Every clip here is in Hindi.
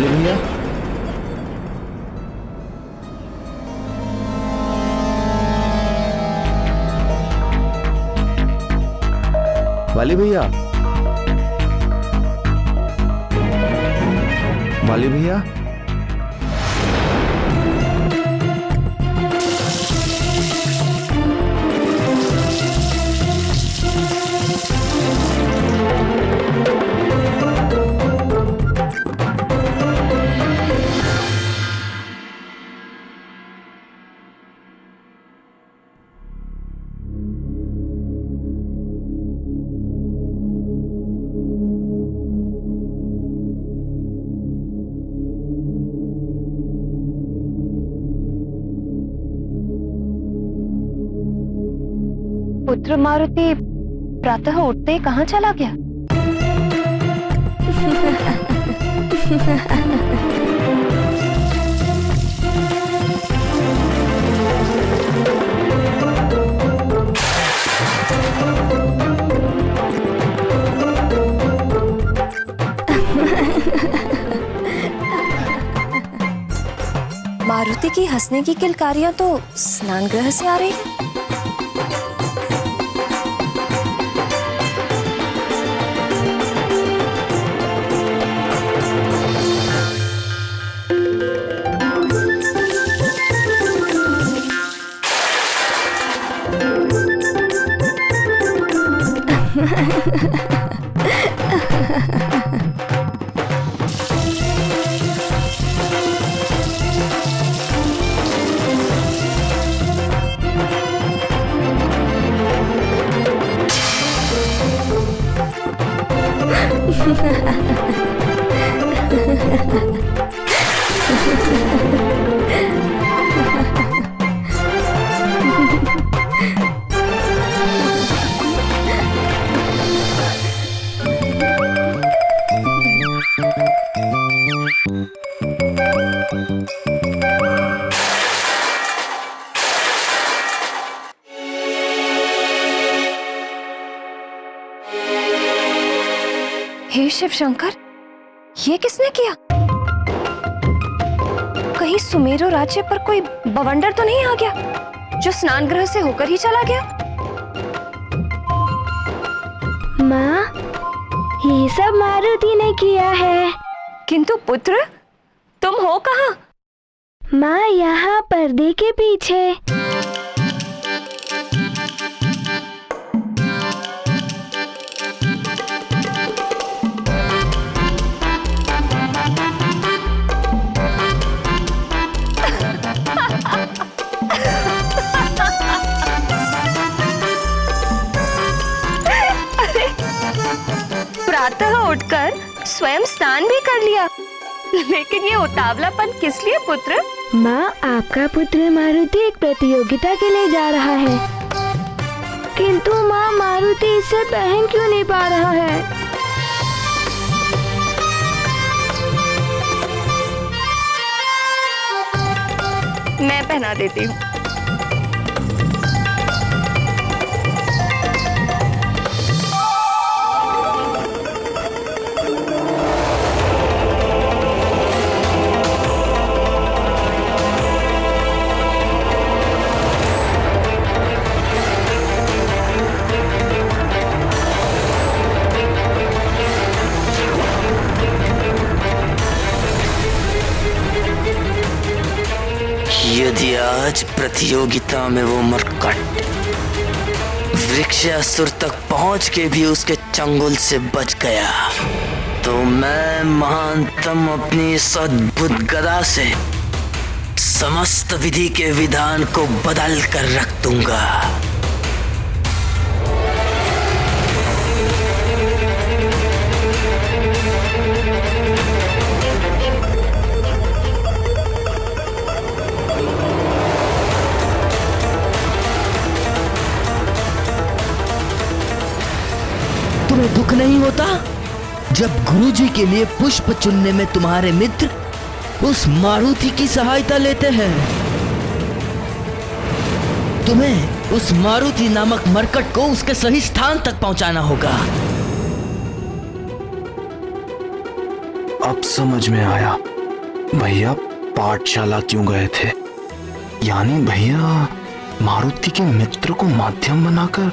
वाली भैया, वाली भैया, वाली भैया, पुत्र मारुति प्रातः उठते ही कहाँ चला गया? मारुति की हंसने की किलकारियां तो स्नान गृह से आ रही है। हे शिव शंकर, ये किसने किया? कहीं सुमेरु राज्य पर कोई बवंडर तो नहीं आ गया जो स्नान गृह से होकर ही चला गया? माँ, ये सब मारुति ने किया है। किंतु पुत्र, तुम हो कहाँ? माँ, यहाँ पर्दे के पीछे। प्रातः उठकर स्वयं स्नान भी कर लिया, लेकिन ये उतावलापन किस लिए पुत्र? माँ, आपका पुत्र मारुति एक प्रतियोगिता के लिए जा रहा है, किंतु माँ, मारुति इसे पहन क्यों नहीं पा रहा है? मैं पहना देती हूँ। यदि आज प्रतियोगिता में वो मरकट वृक्षासुर तक पहुंच के भी उसके चंगुल से बच गया, तो मैं महानतम अपनी इस अद्भुत गदा से समस्त विधि के विधान को बदल कर रख दूंगा। तुम्हें दुख नहीं होता जब गुरुजी के लिए पुष्प चुनने में तुम्हारे मित्र उस मारुति की सहायता लेते हैं? तुम्हें उस मारुति नामक मरकट को उसके सही स्थान तक पहुंचाना होगा। अब समझ में आया। भैया पाठशाला क्यों गए थे? यानी भैया मारुति के मित्र को माध्यम बनाकर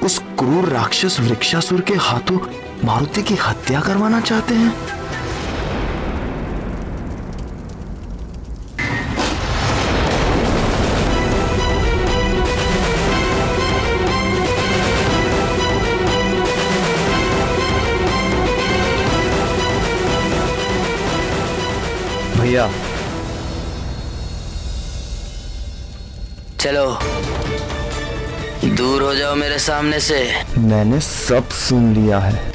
उस क्रूर राक्षस वृक्षासुर के हाथों मारुति की हत्या करवाना चाहते हैं। भैया चलो दूर हो जाओ मेरे सामने से। मैंने सब सुन लिया है।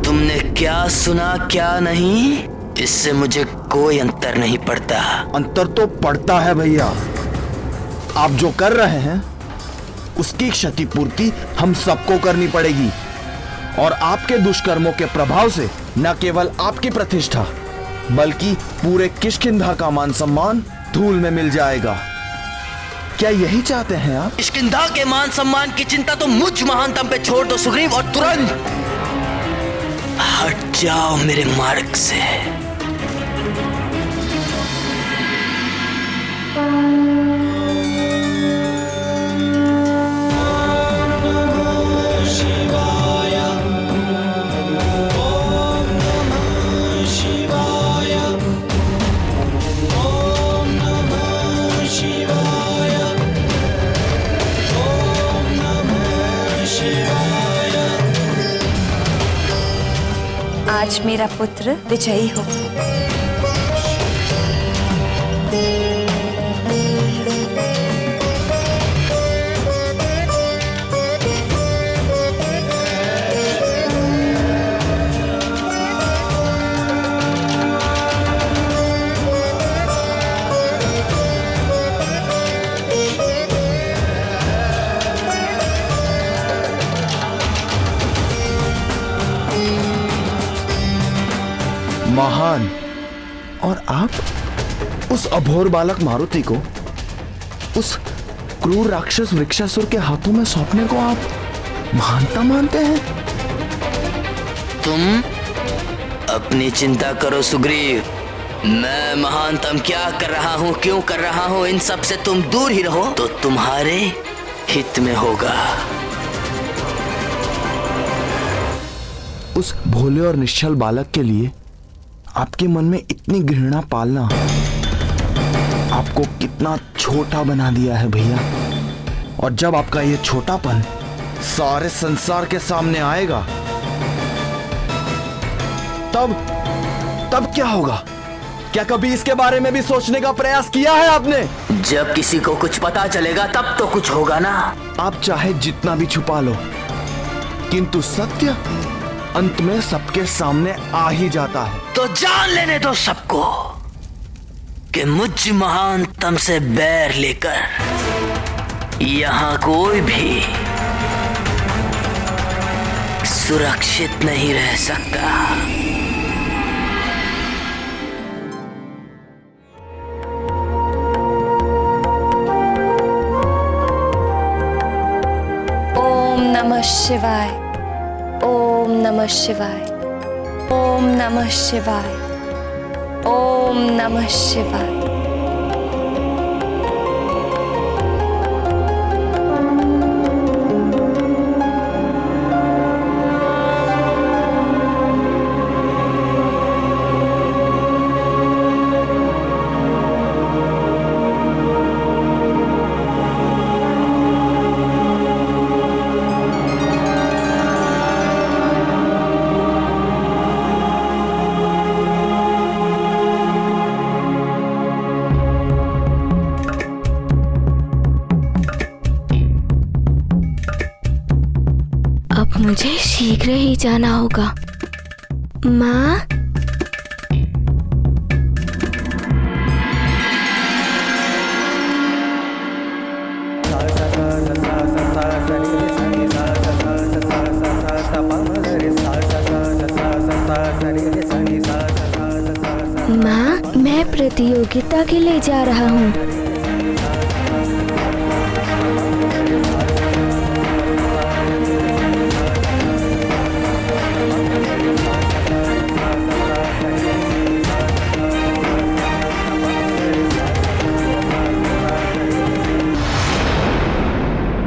तुमने क्या सुना क्या नहीं, इससे मुझे कोई अंतर नहीं पड़ता। अंतर तो पड़ता है भैया। आप जो कर रहे हैं उसकी क्षतिपूर्ति हम सबको करनी पड़ेगी, और आपके दुष्कर्मों के प्रभाव से न केवल आपकी प्रतिष्ठा बल्कि पूरे किष्किंधा का मान सम्मान धूल में मिल जाएगा। क्या यही चाहते हैं आप? किष्किंधा के मान सम्मान की चिंता तो मुझ महानतम पे छोड़ दो सुग्रीव, और तुरंत हट जाओ मेरे मार्ग से। आज मेरा पुत्र विजयी हो। महान, और आप उस अभोर बालक मारुति को उस क्रूर राक्षस वृक्षासुर के हाथों में सौंपने को आप महानता मानते हैं? तुम अपनी चिंता करो सुग्रीव, मैं महानतम क्या कर रहा हूँ, क्यों कर रहा हूँ, इन सब से तुम दूर ही रहो तो तुम्हारे हित में होगा। उस भोले और निश्चल बालक के लिए आपके मन में इतनी घृणा पालना आपको कितना छोटा बना दिया है भैया। और जब आपका ये छोटापन सारे संसार के सामने आएगा तब क्या होगा? क्या कभी इसके बारे में भी सोचने का प्रयास किया है आपने? जब किसी को कुछ पता चलेगा तब तो कुछ होगा ना। आप चाहे जितना भी छुपा लो, किंतु सत्य अंत में सबके सामने आ ही जाता है। तो जान लेने दो सबको कि मुझ महानतम से बैर लेकर यहां कोई भी सुरक्षित नहीं रह सकता। ओम नमः शिवाय। ओम नमः शिवाय। ओम नमः शिवाय। ओम नमः शिवाय। अब मुझे शीघ्र ही जाना होगा। माँ, प्रतियोगिता के लिए जा रहा हूँ।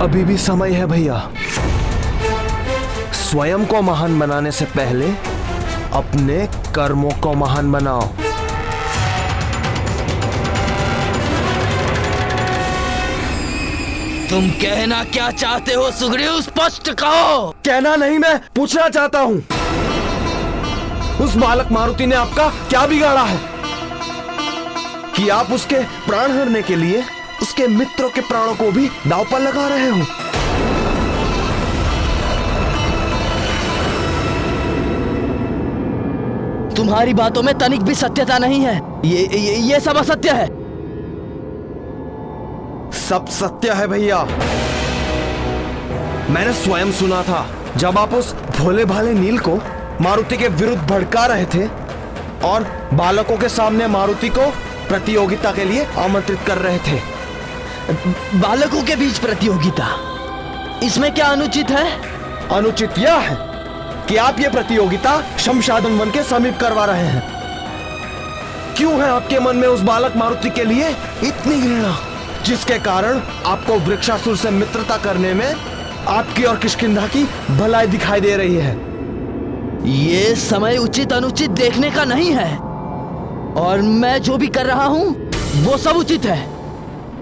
अभी भी समय है भैया। स्वयं को महान बनाने से पहले अपने कर्मों को महान बनाओ। तुम कहना क्या चाहते हो सुग्रीव, स्पष्ट कहो। कहना नहीं, मैं पूछना चाहता हूं, उस बालक मारुति ने आपका क्या बिगाड़ा है कि आप उसके प्राण हरने के लिए उसके मित्रों के प्राणों को भी दांव पर लगा रहे हो? तुम्हारी बातों में तनिक भी सत्यता नहीं है। ये सब असत्य है। सब सत्य है भैया। मैंने स्वयं सुना था जब आप उस भोले भाले नील को मारुति के विरुद्ध भड़का रहे थे और बालकों के सामने मारुति को प्रतियोगिता के लिए आमंत्रित कर रहे थे। बालकों के बीच प्रतियोगिता, इसमें क्या अनुचित है? अनुचित यह है कि आप ये प्रतियोगिता शमशादन वन के समीप करवा रहे हैं। क्यों है आपके मन में उस बालक मारुति के लिए इतनी घृणा, जिसके कारण आपको वृक्षासुर से मित्रता करने में आपकी और किष्किंधा की भलाई दिखाई दे रही है? ये समय उचित अनुचित देखने का नहीं है, और मैं जो भी कर रहा हूँ वो सब उचित है।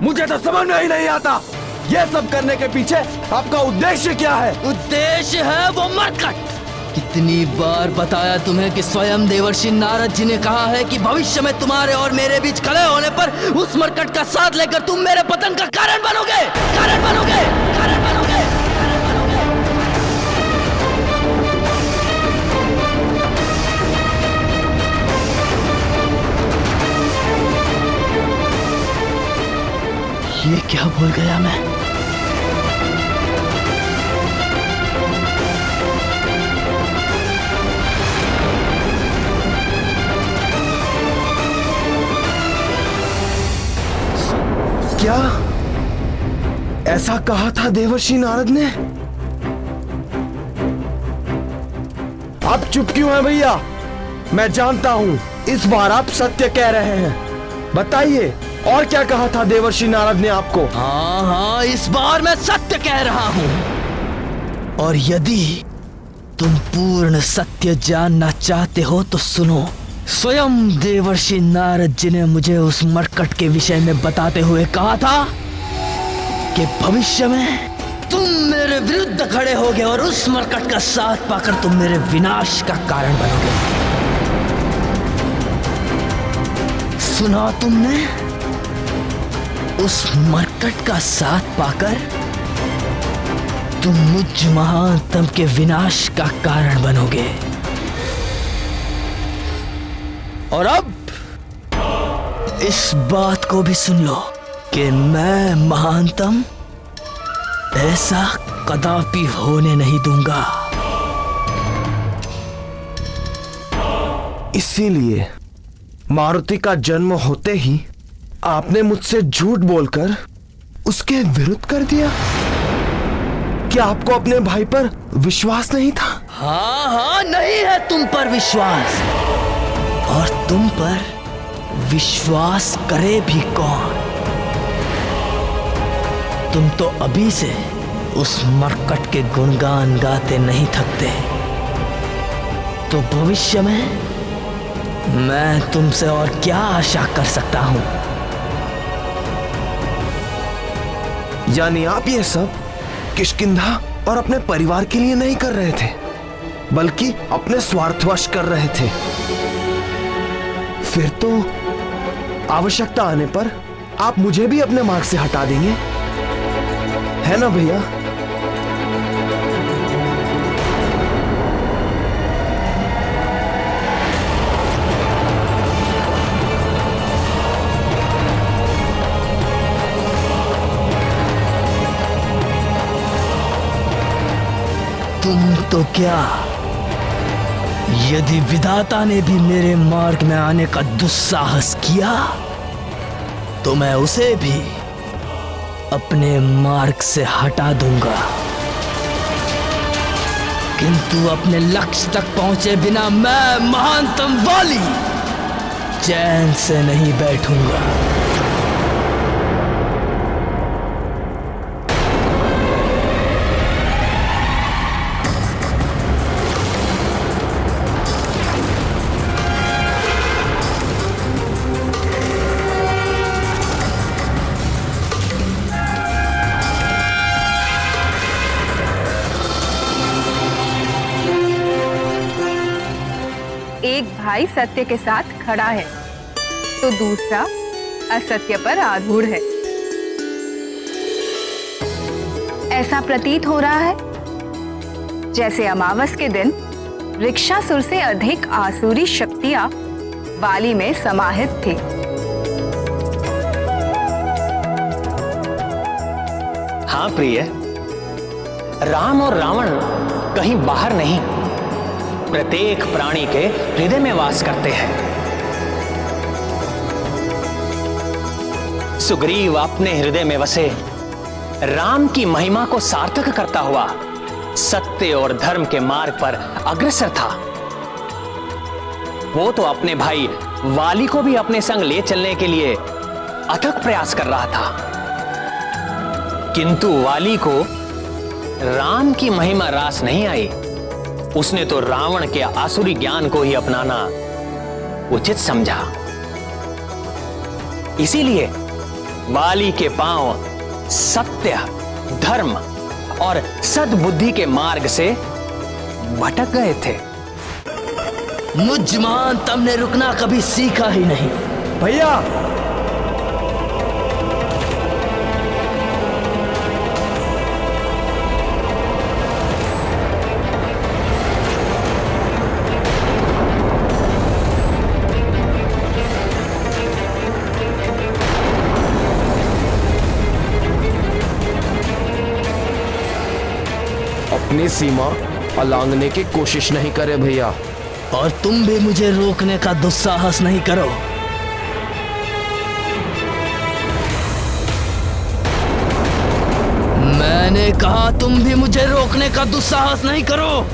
मुझे तो समझ में ही नहीं आता, ये सब करने के पीछे आपका उद्देश्य क्या है? उद्देश्य है वो मरकट। कितनी बार बताया तुम्हें कि स्वयं देवर्षि नारद जी ने कहा है कि भविष्य में तुम्हारे और मेरे बीच कलह होने पर उस मरकट का साथ लेकर तुम मेरे पतन का कारण बनोगे, कारण बनोगे, कारण बनोगे। ये क्या भूल गया मैं? क्या ऐसा कहा था देवर्षि नारद ने? आप चुप क्यों हैं भैया? मैं जानता हूं इस बार आप सत्य कह रहे हैं। बताइए, और क्या कहा था देवर्षि नारद ने आपको? हाँ, इस बार मैं सत्य कह रहा हूँ। और यदि तुम पूर्ण सत्य जानना चाहते हो तो सुनो। स्वयं देवर्षि नारद जी ने मुझे उस मरकट के विषय में बताते हुए कहा था कि भविष्य में तुम मेरे विरुद्ध खड़े होगे और उस मरकट का साथ पाकर तुम मेरे विनाश का कारण बनोगे। सुना तुमने? उस मरकट का साथ पाकर तुम मुझ महानतम के विनाश का कारण बनोगे। और अब इस बात को भी सुन लो कि मैं महानतम ऐसा कदापि होने नहीं दूंगा। इसीलिए मारुति का जन्म होते ही आपने मुझसे झूठ बोलकर उसके विरुद्ध कर दिया। क्या आपको अपने भाई पर विश्वास नहीं था? हाँ, नहीं है तुम पर विश्वास, और तुम पर विश्वास करे भी कौन? तुम तो अभी से उस मरकट के गुणगान गाते नहीं थकते, तो भविष्य में मैं तुमसे और क्या आशा कर सकता हूं? यानी आप ये सब किष्किंधा और अपने परिवार के लिए नहीं कर रहे थे, बल्कि अपने स्वार्थवश कर रहे थे। फिर तो आवश्यकता आने पर आप मुझे भी अपने मार्ग से हटा देंगे, है ना भैया? तुम तो क्या, यदि विधाता ने भी मेरे मार्ग में आने का दुस्साहस किया तो मैं उसे भी अपने मार्ग से हटा दूंगा, किंतु अपने लक्ष्य तक पहुंचे बिना मैं महानतम वाली चैन से नहीं बैठूंगा। एक भाई सत्य के साथ खड़ा है तो दूसरा असत्य पर आरूढ़ है। ऐसा प्रतीत हो रहा है जैसे अमावस के दिन रिक्षासुर से अधिक आसुरी शक्तियां वाली में समाहित थी। हाँ प्रिय, राम और रावण कहीं बाहर नहीं, प्रत्येक प्राणी के हृदय में वास करते हैं। सुग्रीव अपने हृदय में वसे राम की महिमा को सार्थक करता हुआ सत्य और धर्म के मार्ग पर अग्रसर था। वो तो अपने भाई वाली को भी अपने संग ले चलने के लिए अथक प्रयास कर रहा था, किंतु वाली को राम की महिमा रास नहीं आई। उसने तो रावण के आसुरी ज्ञान को ही अपनाना उचित समझा। इसीलिए वाली के पांव सत्य, धर्म और सद्बुद्धि के मार्ग से भटक गए थे। मुझ महानतम ने रुकना कभी सीखा ही नहीं। भैया अपनी सीमा अलांघने की कोशिश नहीं करे भैया। और तुम भी मुझे रोकने का दुस्साहस नहीं करो। मैंने कहा तुम भी मुझे रोकने का दुस्साहस नहीं करो।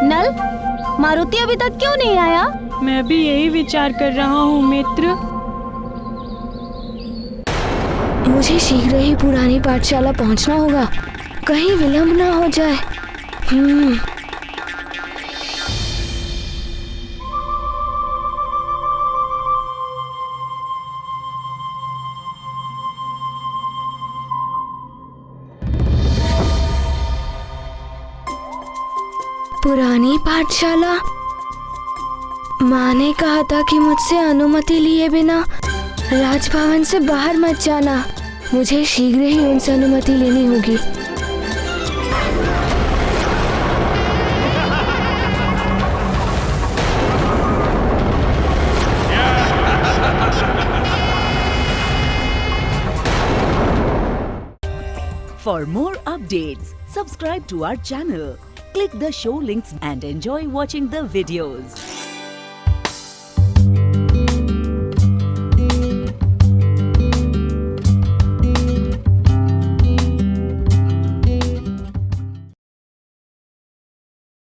नल, मारुति अभी तक क्यों नहीं आया? मैं भी यही विचार कर रहा हूँ मित्र। मुझे शीघ्र ही पुरानी पाठशाला पहुँचना होगा, कहीं विलंब ना हो जाए। पुरानी पाठशाला? माँ ने कहा था कि मुझसे अनुमति लिए बिना राजभवन से बाहर मत जाना। मुझे शीघ्र ही उनसे अनुमति लेनी होगी। For more updates, subscribe to our channel. Click the show links and enjoy watching the videos.